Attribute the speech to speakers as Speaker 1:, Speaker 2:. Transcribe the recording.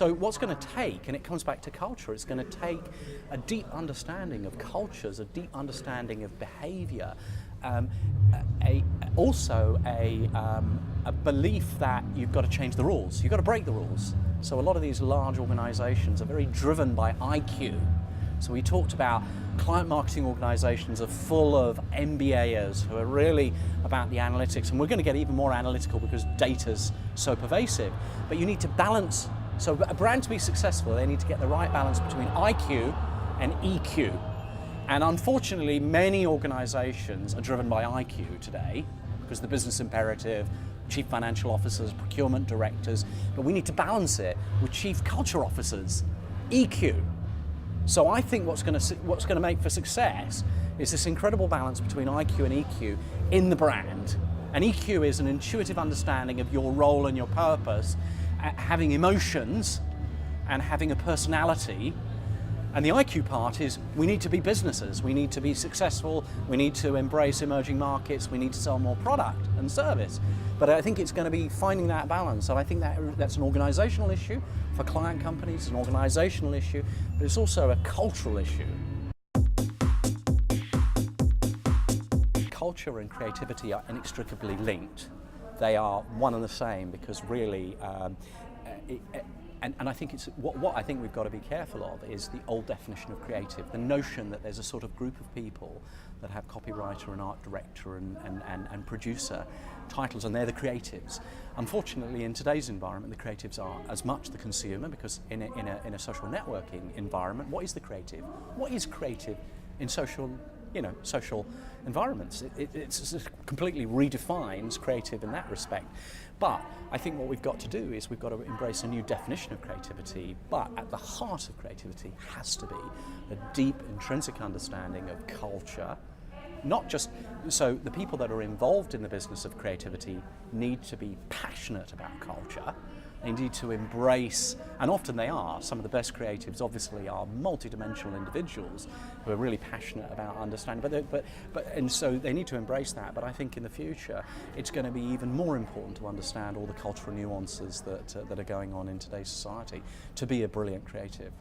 Speaker 1: So what's going to take, and it comes back to culture, it's going to take a deep understanding of cultures, a deep understanding of behaviour, also a belief that you've got to change the rules, you've got to break the rules. So a lot of these large organisations are very driven by IQ. So we talked about client marketing organisations are full of MBAers who are really about the analytics, and we're going to get even more analytical because data's so pervasive. But you need to balance, so a brand to be successful, they need to get the right balance between IQ and EQ. And unfortunately, many organisations are driven by IQ today because the business imperative, chief financial officers, procurement directors, but we need to balance it with chief culture officers, EQ. So I think what's going to make for success is this incredible balance between IQ and EQ in the brand. And EQ is an intuitive understanding of your role and your purpose, having emotions and having a personality. And the IQ part is we need to be businesses, we need to be successful, we need to embrace emerging markets, we need to sell more product and service. But I think it's going to be finding that balance. So I think that's an organisational issue for client companies, an organisational issue, but it's also a cultural issue. Culture and creativity are inextricably linked. They are one and the same because really, and I think it's what I think we've got to be careful of is the old definition of creative, the notion that there's a sort of group of people that have copywriter and art director and producer titles, and they're the creatives. Unfortunately, in today's environment, the creatives are as much the consumer, because in a social networking environment, what is the creative? What is creative in social environments? It's completely redefines creative in that respect. But I think what we've got to do is we've got to embrace a new definition of creativity, but at the heart of creativity has to be a deep intrinsic understanding of culture. Not just, so the people that are involved in the business of creativity need to be passionate about culture. They need to embrace, and often they are, some of the best creatives obviously are multidimensional individuals who are really passionate about understanding, and so they need to embrace that. But I think in the future it's going to be even more important to understand all the cultural nuances that are going on in today's society to be a brilliant creative.